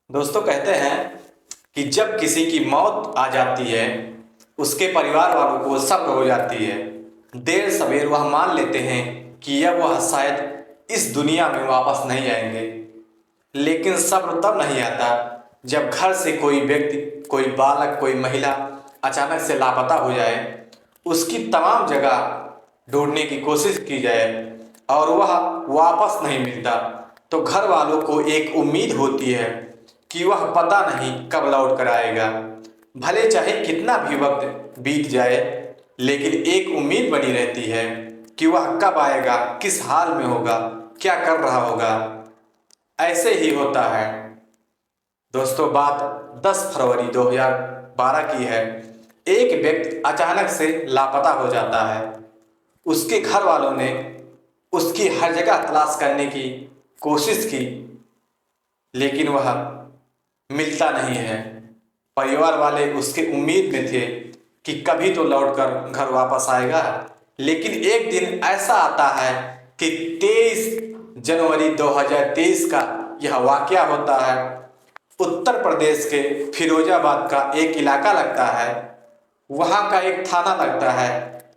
दोस्तों कहते हैं कि जब किसी की मौत आ जाती है उसके परिवार वालों को सब्र हो जाती है। देर सवेर वह मान लेते हैं कि यह वह शायद इस दुनिया में वापस नहीं आएंगे। लेकिन सब्र तब नहीं आता जब घर से कोई व्यक्ति, कोई बालक, कोई महिला अचानक से लापता हो जाए। उसकी तमाम जगह ढूंढने की कोशिश की जाए और वह वापस नहीं मिलता तो घर वालों को एक उम्मीद होती है कि वह पता नहीं कब लौट कर आएगा। भले चाहे कितना भी वक्त बीत जाए, लेकिन एक उम्मीद बनी रहती है कि वह कब आएगा, किस हाल में होगा, क्या कर रहा होगा। ऐसे ही होता है दोस्तों। बात 10 फरवरी 2012 की है। एक व्यक्ति अचानक से लापता हो जाता है। उसके घर वालों ने उसकी हर जगह तलाश करने की कोशिश की, लेकिन वह मिलता नहीं है। परिवार वाले उसके उम्मीद में थे कि कभी तो लौटकर घर वापस आएगा। लेकिन एक दिन ऐसा आता है कि 23 जनवरी 2023 का यह वाकया होता है। उत्तर प्रदेश के फिरोजाबाद का एक इलाका लगता है। वहाँ का एक थाना लगता है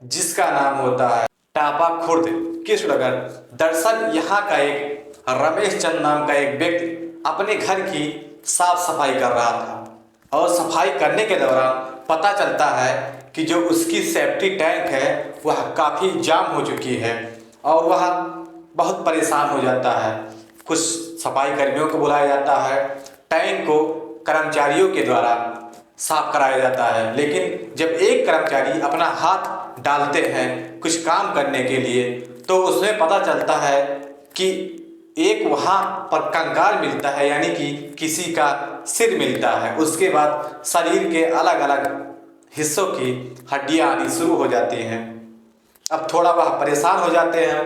जिसका नाम होता है टापा खुर्द किशनगढ़। दरअसल यहाँ का एक रमेश चंद नाम का एक व्यक्ति अपने घर की साफ सफाई कर रहा था और सफाई करने के दौरान पता चलता है कि जो उसकी सेफ्टी टैंक है वह काफ़ी जाम हो चुकी है और वह बहुत परेशान हो जाता है। कुछ सफाई कर्मियों को बुलाया जाता है, टैंक को कर्मचारियों के द्वारा साफ कराया जाता है। लेकिन जब एक कर्मचारी अपना हाथ डालते हैं कुछ काम करने के लिए तो उसमें पता चलता है कि एक वहाँ पर कंकाल मिलता है, यानी कि किसी का सिर मिलता है। उसके बाद शरीर के अलग अलग हिस्सों की हड्डियाँ आनी शुरू हो जाती हैं। अब थोड़ा वह परेशान हो जाते हैं।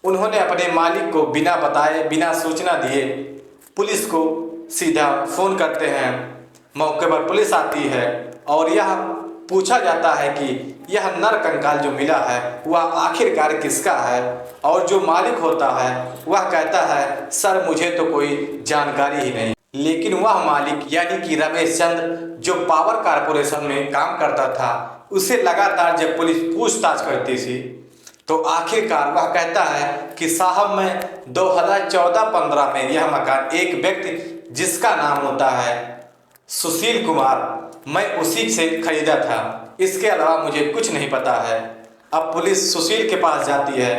उन्होंने अपने मालिक को बिना बताए, बिना सूचना दिए पुलिस को सीधा फ़ोन करते हैं। मौके पर पुलिस आती है और यह पूछा जाता है कि यह नर कंकाल जो मिला है वह आखिरकार किसका है। और जो मालिक होता है वह कहता है, सर मुझे तो कोई जानकारी ही नहीं। लेकिन वह मालिक यानी कि रमेश चंद जो पावर कारपोरेशन में काम करता था, उसे लगातार जब पुलिस पूछताछ करती थी तो आखिरकार वह कहता है कि साहब मैं 2014-15 में यह मकान एक व्यक्ति जिसका नाम होता है सुशील कुमार, मैं उसी से खरीदा था। इसके अलावा मुझे कुछ नहीं पता है। अब पुलिस सुशील के पास जाती है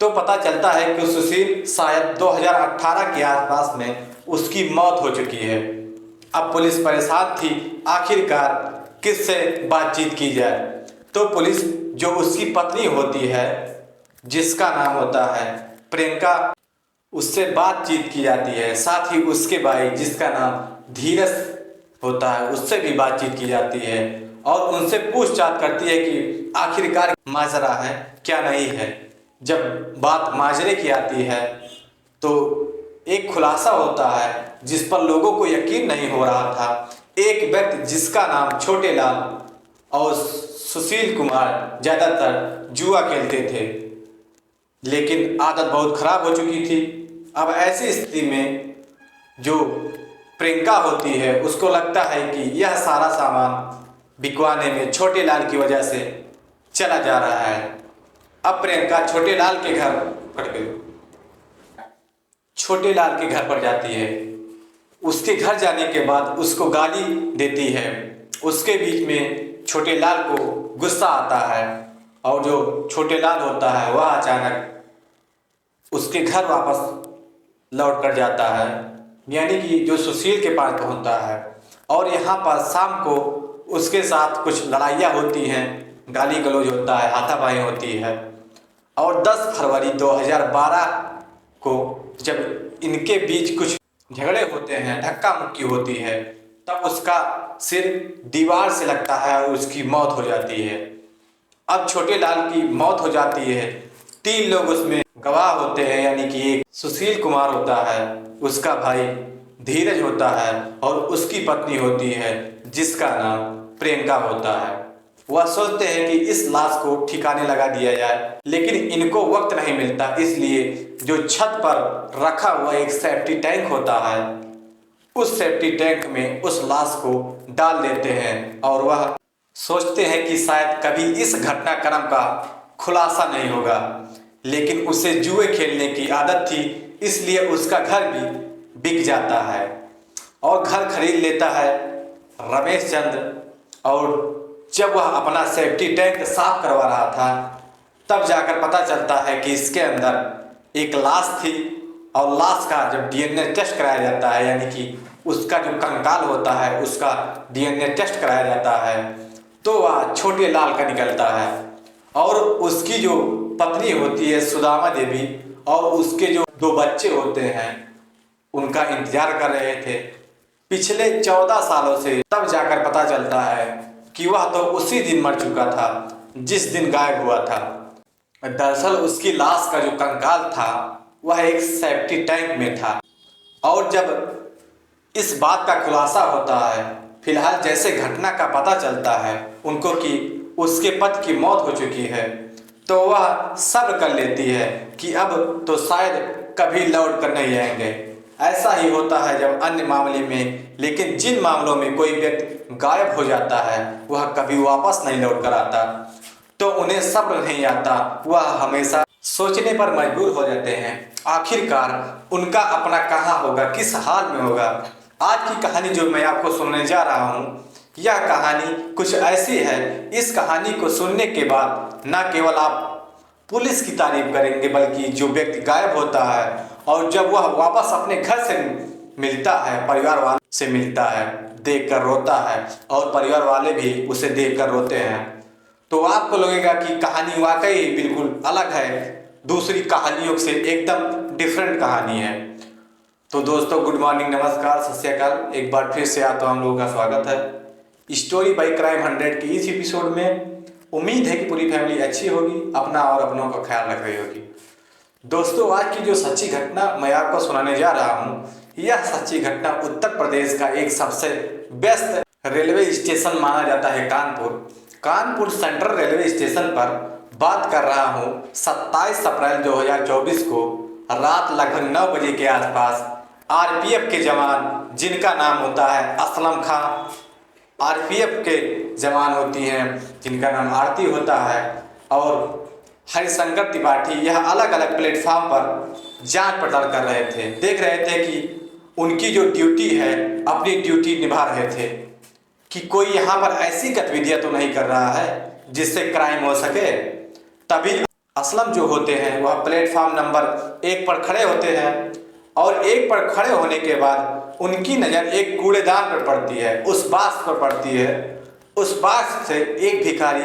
तो पता चलता है कि सुशील शायद 2018 के आसपास में उसकी मौत हो चुकी है। अब पुलिस परेशान थी, आखिरकार किससे बातचीत की जाए। तो पुलिस जो उसकी पत्नी होती है जिसका नाम होता है प्रियंका, उससे बातचीत की जाती है। साथ ही उसके भाई जिसका नाम धीरज होता है उससे भी बातचीत की जाती है और उनसे पूछताछ करती है कि आखिरकार माजरा है क्या नहीं है। जब बात माजरे की आती है तो एक खुलासा होता है जिस पर लोगों को यकीन नहीं हो रहा था। एक व्यक्ति जिसका नाम छोटे लाल और सुशील कुमार ज़्यादातर जुआ खेलते थे, लेकिन आदत बहुत खराब हो चुकी थी। अब ऐसी स्थिति में जो प्रियंका होती है उसको लगता है कि यह सारा सामान बिकवाने में छोटे लाल की वजह से चला जा रहा है। अब प्रियंका छोटे लाल के घर पर जाती है। उसके घर जाने के बाद उसको गाली देती है। उसके बीच में छोटे लाल को गुस्सा आता है और जो छोटे लाल होता है वह अचानक उसके घर वापस लौट कर जाता है, यानी कि जो सुशील के पास पहुंचता है। और यहाँ पर शाम को उसके साथ कुछ लड़ाइयाँ होती हैं, गाली गलौज होता है, हाथापाई होती है। और 10 फरवरी 2012 को जब इनके बीच कुछ झगड़े होते हैं, धक्का मुक्की होती है, तब उसका सिर दीवार से लगता है और उसकी मौत हो जाती है। अब छोटे लाल की मौत हो जाती है। 3 लोग उसमें गवाह होते हैं, यानी कि एक सुशील कुमार होता है, उसका भाई धीरज होता है और उसकी पत्नी होती है जिसका नाम प्रियंका होता है। वह सोचते हैं कि इस लाश को ठिकाने लगा दिया जाए, लेकिन इनको वक्त नहीं मिलता। इसलिए जो छत पर रखा हुआ एक सेफ्टी टैंक होता है उस सेफ्टी टैंक में उस लाश को डाल देते हैं और वह सोचते हैं कि शायद कभी इस घटनाक्रम का खुलासा नहीं होगा। लेकिन उसे जुए खेलने की आदत थी, इसलिए उसका घर भी बिक जाता है और घर खरीद लेता है रमेश चंद्र। और जब वह अपना सेफ्टी टैंक साफ करवा रहा था, तब जाकर पता चलता है कि इसके अंदर एक लाश थी। और लाश का जब डीएनए टेस्ट कराया जाता है, यानी कि उसका जो कंकाल होता है उसका डीएनए टेस्ट कराया जाता है, तो वह छोटे लाल का निकलता है। और उसकी जो पत्नी होती है सुदामा देवी, और उसके जो 2 बच्चे होते हैं, उनका इंतजार कर रहे थे पिछले 14 सालों से। तब जाकर पता चलता है कि वह तो उसी दिन मर चुका था जिस दिन गायब हुआ था। दरअसल उसकी लाश का जो कंकाल था वह एक सेफ्टी टैंक में था। और जब इस बात का खुलासा होता है, फिलहाल जैसे घटना का पता चलता है उनको कि उसके पति की मौत हो चुकी है, तो वह सब्र कर लेती है कि अब तो शायद कभी लौट कर नहीं आएंगे। ऐसा ही होता है जब अन्य मामले में, लेकिन जिन मामलों में कोई व्यक्ति गायब हो जाता है वह कभी वापस नहीं लौट कर आता, तो उन्हें सब्र नहीं आता, वह हमेशा सोचने पर मजबूर हो जाते हैं आखिरकार उनका अपना कहाँ होगा, किस हाल में होगा। आज की कहानी जो मैं आपको सुनाने जा रहा हूँ, यह कहानी कुछ ऐसी है, इस कहानी को सुनने के बाद न केवल आप पुलिस की तारीफ करेंगे, बल्कि जो व्यक्ति गायब होता है और जब वह वापस अपने घर से मिलता है, परिवार वालों से मिलता है, देखकर रोता है और परिवार वाले भी उसे देखकर रोते हैं, तो आपको लगेगा कि कहानी वाकई बिल्कुल अलग है, दूसरी कहानियों से एकदम डिफरेंट कहानी है। तो दोस्तों, गुड मॉर्निंग, नमस्कार, सत श्री अकाल। एक बार फिर से आप हम लोगों का स्वागत है स्टोरी बाई क्राइम 100 के इस एपिसोड में। उम्मीद है कि पूरी फैमिली अच्छी होगी, अपना और अपनों का ख्याल रख रही होगी। दोस्तों, आज की जो सच्ची घटना मैं आपको सुनाने जा रहा हूँ, यह सच्ची घटना उत्तर प्रदेश का एक सबसे व्यस्त रेलवे स्टेशन माना जाता है कानपुर सेंट्रल रेलवे स्टेशन पर बात कर रहा हूँ। 27 अप्रैल 2024 को रात लगभग 9 बजे के आसपास आरपीएफ के जवान, जिनका नाम होता है असलम खां, आरपीएफ के जवान होती हैं जिनका नाम आरती होता है, और हरिशंकर त्रिपाठी, यह अलग अलग प्लेटफॉर्म पर जांच पड़ताल कर रहे थे। देख रहे थे कि उनकी जो ड्यूटी है, अपनी ड्यूटी निभा रहे थे कि कोई यहाँ पर ऐसी गतिविधियाँ तो नहीं कर रहा है जिससे क्राइम हो सके। तभी असलम जो होते हैं वह प्लेटफॉर्म नंबर 1 पर खड़े होते हैं, और 1 पर खड़े होने के बाद उनकी नज़र एक कूड़ेदान पर पड़ती है, उस बाक्स पर पड़ती है। उस बाक्स से एक भिखारी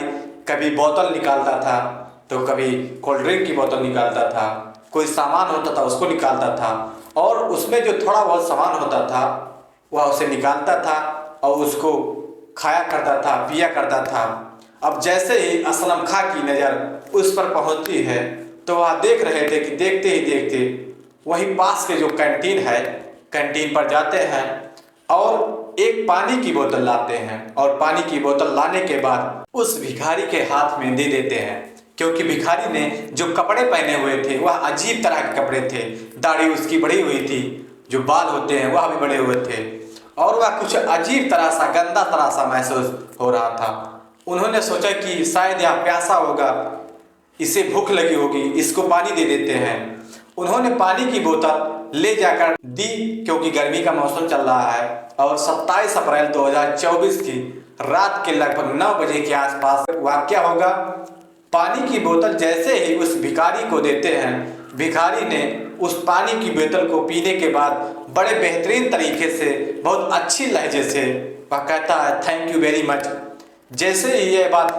कभी बोतल निकालता था, तो कभी कोल्ड ड्रिंक की बोतल निकालता था, कोई सामान होता था उसको निकालता था, और उसमें जो थोड़ा बहुत सामान होता था वह उसे निकालता था और उसको खाया करता था, पिया करता था। अब जैसे ही असलम खां की नज़र उस पर पहुंचती है, तो वह देख रहे थे कि देखते ही देखते वहीं पास के जो कैंटीन है, कैंटीन पर जाते हैं और एक पानी की बोतल लाते हैं, और पानी की बोतल लाने के बाद उस भिखारी के हाथ में दे देते हैं। क्योंकि भिखारी ने जो कपड़े पहने हुए थे वह अजीब तरह के कपड़े थे, दाढ़ी उसकी बढ़ी हुई थी, जो बाल होते हैं वह भी बढ़े हुए थे, और वह कुछ अजीब तरह सा, गंदा तरह सा महसूस हो रहा था। उन्होंने सोचा कि शायद यह प्यासा होगा, इसे भूख लगी होगी, इसको पानी दे देते हैं। उन्होंने पानी की बोतल ले जाकर दी, क्योंकि गर्मी का मौसम चल रहा है, और 27 अप्रैल 2024 की रात के लगभग 9 बजे के आसपास वाकया होगा। पानी की बोतल जैसे ही उस भिखारी को देते हैं, भिखारी ने उस पानी की बोतल को पीने के बाद बड़े बेहतरीन तरीके से, बहुत अच्छी लहजे से वह कहता है थैंक यू वेरी मच। जैसे ही यह बात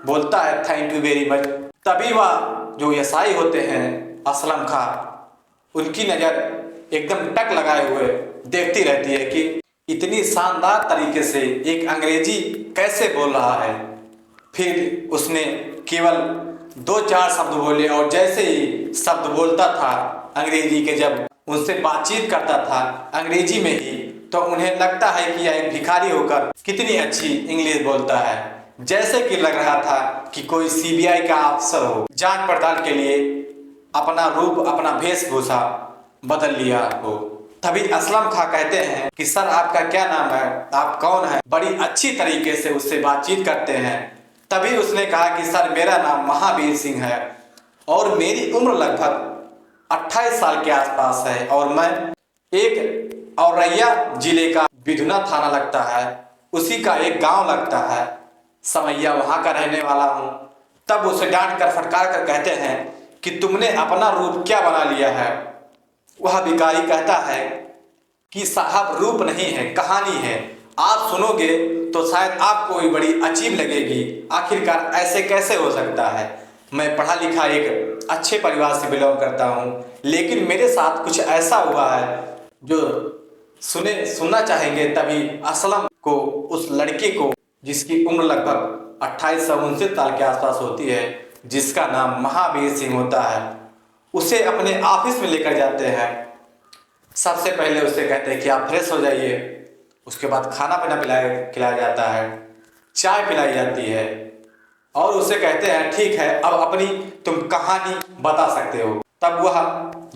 बोलता है थैंक यू वेरी मच, तभी वह जो यसाई होते हैं असलम खां, उनकी नज़र एकदम टक लगाए हुए देखती रहती है कि इतनी शानदार तरीके से एक अंग्रेजी कैसे बोल रहा है। फिर उसने केवल 2-4 शब्द बोले, और जैसे ही शब्द बोलता था अंग्रेजी के, जब उनसे बातचीत करता था अंग्रेजी में ही, तो उन्हें लगता है कि यह एक भिखारी होकर कितनी अच्छी इंग्लिश बोलता है। जैसे कि लग रहा था कि कोई सीबीआई का अफसर हो, जांच पड़ताल के लिए अपना रूप, अपना वेशभूषा बदल लिया हो। तभी असलम खां कहते हैं कि सर आपका क्या नाम है, आप कौन है। बड़ी अच्छी तरीके से उससे बातचीत करते हैं। तभी उसने कहा कि सर मेरा नाम महावीर सिंह है और मेरी उम्र लगभग 28 साल के आसपास है और मैं एक औरैया जिले का बिधुना थाना लगता है, उसी का एक गांव लगता है समैया, वहां का रहने वाला हूं। तब उसे डांट कर फटकार कर कहते हैं कि तुमने अपना रूप क्या बना लिया है। वह भिखारी कहता है कि साहब रूप नहीं है, कहानी है, आप सुनोगे तो शायद आपको भी बड़ी अजीब लगेगी। आखिरकार ऐसे कैसे हो सकता है, मैं पढ़ा लिखा एक अच्छे परिवार से बिलोंग करता हूँ, लेकिन मेरे साथ कुछ ऐसा हुआ है जो सुनना चाहेंगे। तभी असलम को, उस लड़के को जिसकी उम्र लगभग 28 से 29 साल के आसपास होती है, जिसका नाम महावीर सिंह होता है, उसे अपने ऑफिस में लेकर जाते हैं। सबसे पहले उससे कहते हैं कि आप फ्रेश हो जाइए। उसके बाद खाना पीना खिलाया जाता है, चाय पिलाई जाती है और उसे कहते हैं ठीक है अब अपनी तुम कहानी बता सकते हो। तब वह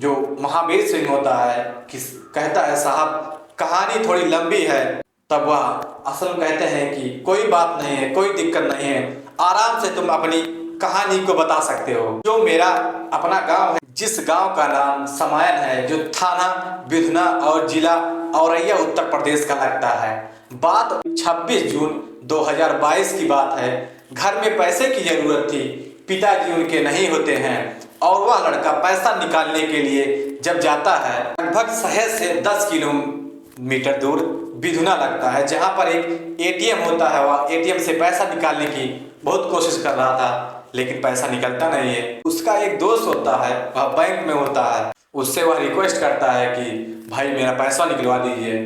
जो महावीर सिंह होता है कि कहता है साहब कहानी थोड़ी लंबी है। तब वह असलम कहते हैं कि कोई बात नहीं है, कोई दिक्कत नहीं है, आराम से तुम अपनी कहानी को बता सकते हो। जो मेरा अपना गांव है, जिस गांव का नाम समायन है, जो थाना बिधना और जिला औरैया उत्तर प्रदेश का लगता है। बात 26 जून 2022 की बात है। घर में पैसे की जरूरत थी, पिताजी उनके नहीं होते हैं और वह लड़का पैसा निकालने के लिए जब जाता है, लगभग शहर से 10 किलोमीटर दूर बिधुना लगता है, जहां पर एक एटीएम होता है। वह एटीएम से पैसा निकालने की बहुत कोशिश कर रहा था, लेकिन पैसा निकलता नहीं है। उसका एक दोस्त होता है, वह बैंक में होता है, उससे वह रिक्वेस्ट करता है कि भाई मेरा पैसा निकलवा दीजिए।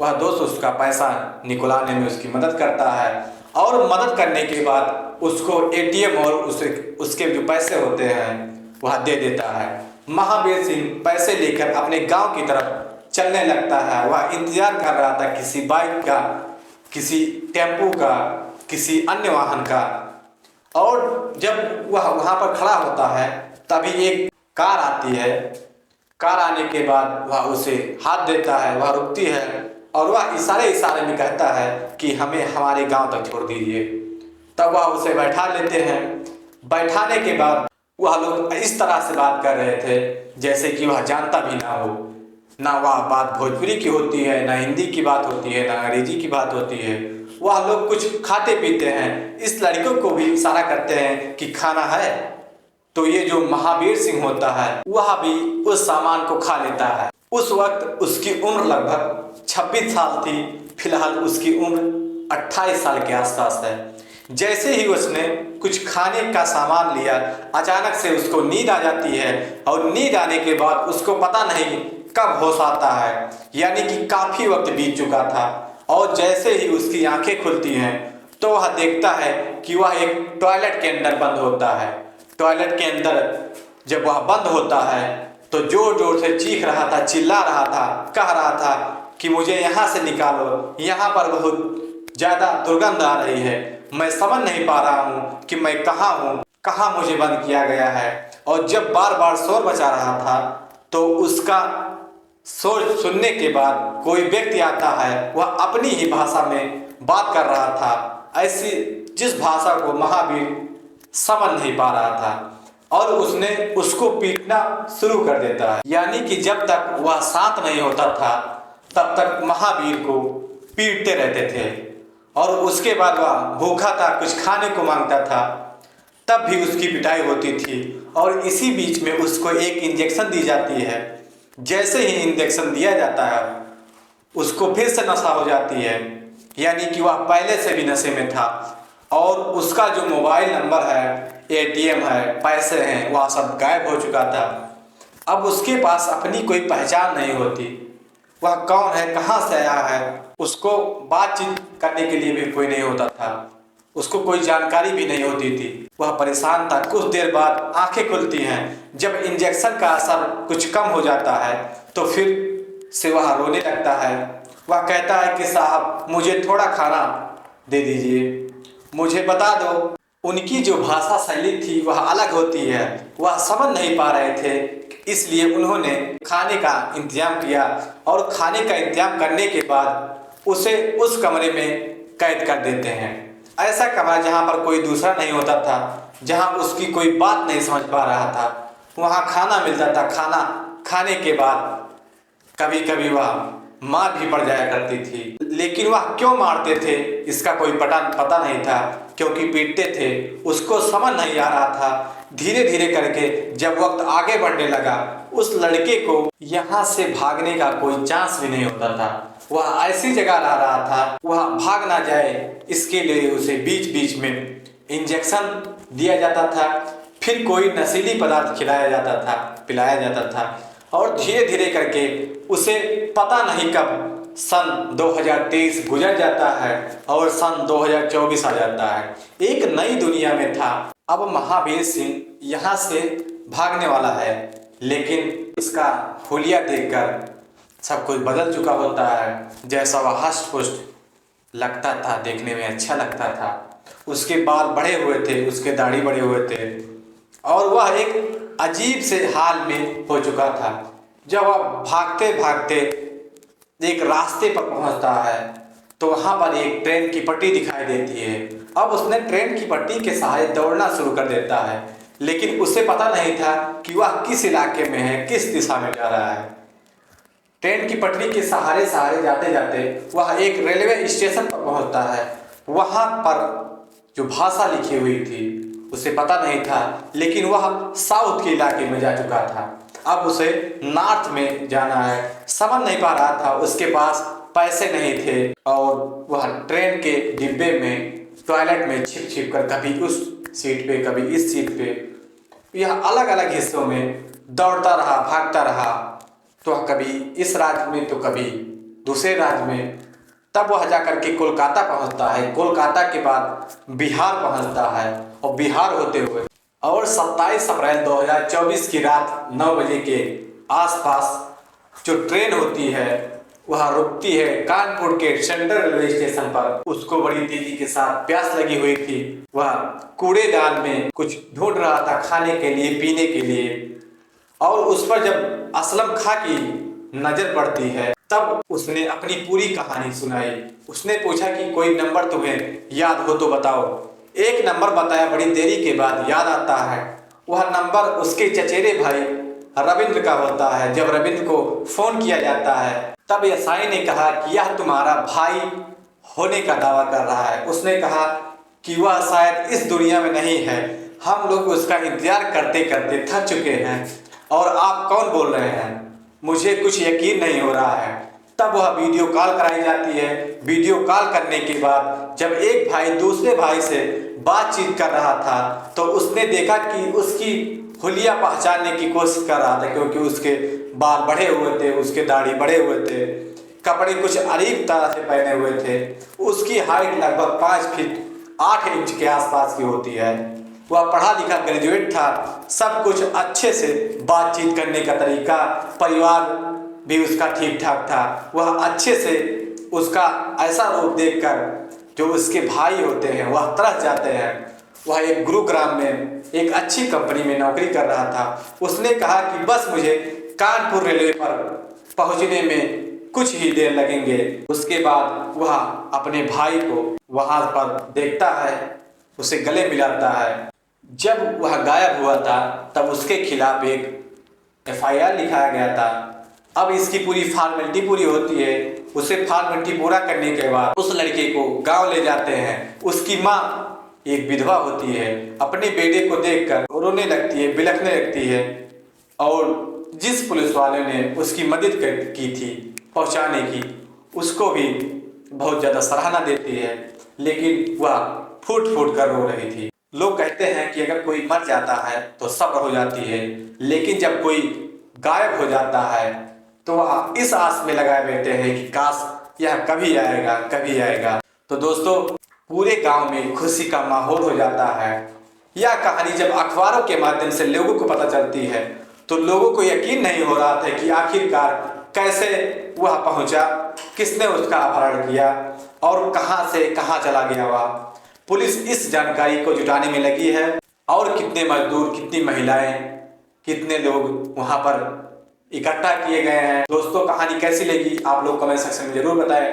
वह दोस्त उसका पैसा निकलवाने में उसकी मदद करता है और मदद करने के बाद उसको एटीएम और उसके जो पैसे होते हैं वह दे देता है। महावीर सिंह पैसे लेकर अपने गांव की तरफ चलने लगता है। वह इंतजार कर रहा था किसी बाइक का, किसी टेम्पो का, किसी अन्य वाहन का। और जब वह वहां पर खड़ा होता है तभी एक कार आती है। कार आने के बाद वह उसे हाथ देता है, वह रुकती है और वह इशारे में कहता है कि हमें हमारे गांव तक छोड़ दीजिए। तब वह उसे बैठा लेते हैं। बैठाने के बाद वह लोग इस तरह से बात कर रहे थे जैसे कि वह जानता भी ना हो। ना वह बात भोजपुरी की होती है, ना हिंदी की बात होती है, ना अंग्रेजी की बात होती है। वह लोग कुछ खाते पीते हैं। इस लड़कों को भी इशारा करते हैं कि खाना है, तो ये जो महावीर सिंह होता है वह भी उस सामान को खा लेता है। उस वक्त उसकी उम्र लगभग 26 साल थी, फिलहाल उसकी उम्र 28 साल के आसपास है। जैसे ही उसने कुछ खाने का सामान लिया, अचानक से उसको नींद आ जाती है और नींद आने के बाद उसको पता नहीं कब होश आता है, यानी कि काफी वक्त बीत चुका था। और जैसे ही उसकी आंखें खुलती हैं तो वह देखता है कि वह एक टॉयलेट के अंदर बंद होता है। टॉयलेट के अंदर जब वह बंद होता है तो जोर जोर से चीख रहा था, चिल्ला रहा था, कह रहा था कि मुझे यहाँ से निकालो, यहाँ पर बहुत ज़्यादा दुर्गंध आ रही है, मैं समझ नहीं पा रहा हूँ कि मैं कहाँ हूँ, कहाँ मुझे बंद किया गया है। और जब बार बार शोर मचा रहा था तो उसका शोर सुनने के बाद कोई व्यक्ति आता है, वह अपनी ही भाषा में बात कर रहा था, ऐसी जिस भाषा को महावीर समझ नहीं पा रहा था। और उसने उसको पीटना शुरू कर देता है, यानी कि जब तक वह शांत नहीं होता था तब तक महावीर को पीटते रहते थे। और उसके बाद वह भूखा था, कुछ खाने को मांगता था, तब भी उसकी पिटाई होती थी। और इसी बीच में उसको एक इंजेक्शन दी जाती है। जैसे ही इंजेक्शन दिया जाता है उसको फिर से नशा हो जाती है, यानी कि वह पहले से भी नशे में था। और उसका जो मोबाइल नंबर है, एटीएम है, पैसे हैं, वह सब गायब हो चुका था। अब उसके पास अपनी कोई पहचान नहीं होती, वह कौन है, कहाँ से आया है, उसको बातचीत करने के लिए भी कोई नहीं होता था, उसको कोई जानकारी भी नहीं होती थी। वह परेशान था। कुछ देर बाद आंखें खुलती हैं। जब इंजेक्शन का असर कुछ कम हो जाता है तो फिर से वह रोने लगता है। वह कहता है कि साहब मुझे थोड़ा खाना दे दीजिए, मुझे बता दो उनकी जो भाषा शैली थी वह अलग होती है, वह समझ नहीं पा रहे थे। इसलिए उन्होंने खाने का इंतजाम किया और खाने का इंतजाम करने के बाद उसे उस कमरे में कैद कर देते हैं। ऐसा कमरा जहाँ पर कोई दूसरा नहीं होता था, जहाँ उसकी कोई बात नहीं समझ पा रहा था। वहाँ खाना मिलता था, खाना खाने के बाद कभी कभी वह मार भी पड़ जाया करती थी। लेकिन वह क्यों मारते थे इसका कोई पता नहीं था, क्योंकि पीटते थे उसको समझ नहीं आ रहा था। धीरे धीरे करके जब वक्त आगे बढ़ने लगा, उस लड़के को यहाँ से भागने का कोई चांस भी नहीं होता था। वह ऐसी जगह रह रहा था वह भाग ना जाए, इसके लिए उसे बीच बीच में इंजेक्शन दिया जाता था, फिर कोई नशीली पदार्थ खिलाया जाता था, पिलाया जाता था। और धीरे धीरे करके उसे पता नहीं कब सन 2023 गुजर जाता है और सन 2024 आ जाता है। एक नई दुनिया में था। अब महावीर सिंह यहाँ से भागने वाला है, लेकिन इसका हुलिया देखकर सब कुछ बदल चुका होता है। जैसा वह हष्ट पुष्ट लगता था, देखने में अच्छा लगता था, उसके बाल बड़े हुए थे, उसके दाढ़ी बड़े हुए थे और वह एक अजीब से हाल में हो चुका था। जब वह भागते भागते एक रास्ते पर पहुंचता है तो वहां पर एक ट्रेन की पटरी दिखाई देती है। अब उसने ट्रेन की पटरी के सहारे दौड़ना शुरू कर देता है, लेकिन उसे पता नहीं था कि वह किस इलाके में है, किस दिशा में जा रहा है। ट्रेन की पटरी के सहारे सहारे जाते जाते वह एक रेलवे स्टेशन पर पहुंचता है। वहां पर जो भाषा लिखी हुई थी उसे पता नहीं था, लेकिन वह साउथ के इलाके में जा चुका था। अब उसे नॉर्थ में जाना है, समझ नहीं पा रहा था, उसके पास पैसे नहीं थे और वह ट्रेन के डिब्बे में टॉयलेट में छिप छिप कर कभी उस सीट पे कभी इस सीट पे, यह अलग अलग हिस्सों में दौड़ता रहा, भागता रहा। तो कभी इस राज्य में तो कभी दूसरे राज्य में। तब वह जाकर के कोलकाता पहुंचता है। कोलकाता के बाद बिहार पहुंचता है और बिहार होते हुए और 27 अप्रैल 2024 की रात 9 बजे के आसपास जो ट्रेन होती है वह रुकती है कानपुर के सेंट्रल रेलवे स्टेशन पर। उसको बड़ी तेजी के साथ प्यास लगी हुई थी। वह कूड़ेदान में कुछ ढूंढ रहा था खाने के लिए, पीने के लिए, और उस पर जब असलम खां की नजर पड़ती है तब उसने अपनी पूरी कहानी सुनाई। उसने पूछा कि कोई नंबर तुम्हें याद हो तो बताओ। एक नंबर बताया, बड़ी देरी के बाद याद आता है। वह नंबर उसके चचेरे भाई रविंद्र का होता है। जब रविंद्र को फोन किया जाता है तब एसआई ने कहा कि यह तुम्हारा भाई होने का दावा कर रहा है। उसने कहा कि वह शायद इस दुनिया में नहीं है, हम लोग उसका इंतजार करते करते थक चुके हैं और आप कौन बोल रहे हैं, मुझे कुछ यकीन नहीं हो रहा है। तब वह वीडियो कॉल कराई जाती है। वीडियो कॉल करने के बाद जब एक भाई दूसरे भाई से बातचीत कर रहा था तो उसने देखा कि उसकी हुलिया पहचानने की कोशिश कर रहा था, क्योंकि उसके बाल बढ़े हुए थे, उसके दाढ़ी बढ़े हुए थे, कपड़े कुछ अजीब तरह से पहने हुए थे। उसकी हाइट लगभग 5 फीट 8 इंच के आसपास की होती है। वह पढ़ा लिखा ग्रेजुएट था। सब कुछ अच्छे से, बातचीत करने का तरीका, परिवार भी उसका ठीक ठाक था। वह अच्छे से, उसका ऐसा रूप देखकर जो उसके भाई होते हैं वह तरस जाते हैं। वह एक गुरुग्राम में एक अच्छी कंपनी में नौकरी कर रहा था। उसने कहा कि बस मुझे कानपुर रेलवे पर पहुंचने में कुछ ही देर लगेंगे। उसके बाद वह अपने भाई को वहां पर देखता है, उसे गले मिलाता है। जब वह गायब हुआ था तब उसके खिलाफ एक एफआईआर लिखाया गया था। अब इसकी पूरी फॉर्मेलिटी पूरी होती है। उसे फॉर्मेलिटी पूरा करने के बाद उस लड़के को गांव ले जाते हैं। उसकी माँ एक विधवा होती है, अपने बेटे को देखकर रोने लगती है, बिलखने लगती है और जिस पुलिस वाले ने उसकी मदद की थी पहुंचाने की, उसको भी बहुत ज़्यादा सराहना देती है, लेकिन वह फूट फूट कर रो रही थी। लोग कहते हैं कि अगर कोई मर जाता है तो सब्र हो जाती है, लेकिन जब कोई गायब हो जाता है तो वह इस आस में लगाए बैठे हैं कि काश यह कभी आएगा, कभी आएगा। तो दोस्तों, पूरे गांव में खुशी का माहौल हो जाता है। यह कहानी जब अखबारों के माध्यम से लोगों को पता चलती है तो लोगों को यकीन नहीं हो रहा था कि आखिरकार कैसे वह पहुंचा, किसने उसका अपहरण किया और कहां से कहां चला गया वह। पुलिस इस जानकारी को जुटाने में लगी है और कितने मजदूर, कितनी महिलाएं, कितने लोग वहां पर इकट्ठा किए गए हैं। दोस्तों, कहानी कैसी लगी आप लोग कमेंट सेक्शन में जरूर बताएं।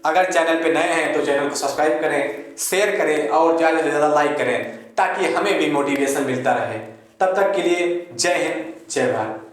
अगर चैनल पे नए हैं तो चैनल को सब्सक्राइब करें, शेयर करें और ज़्यादा से ज़्यादा लाइक करें ताकि हमें भी मोटिवेशन मिलता रहे। तब तक के लिए जय हिंद, जय भारत।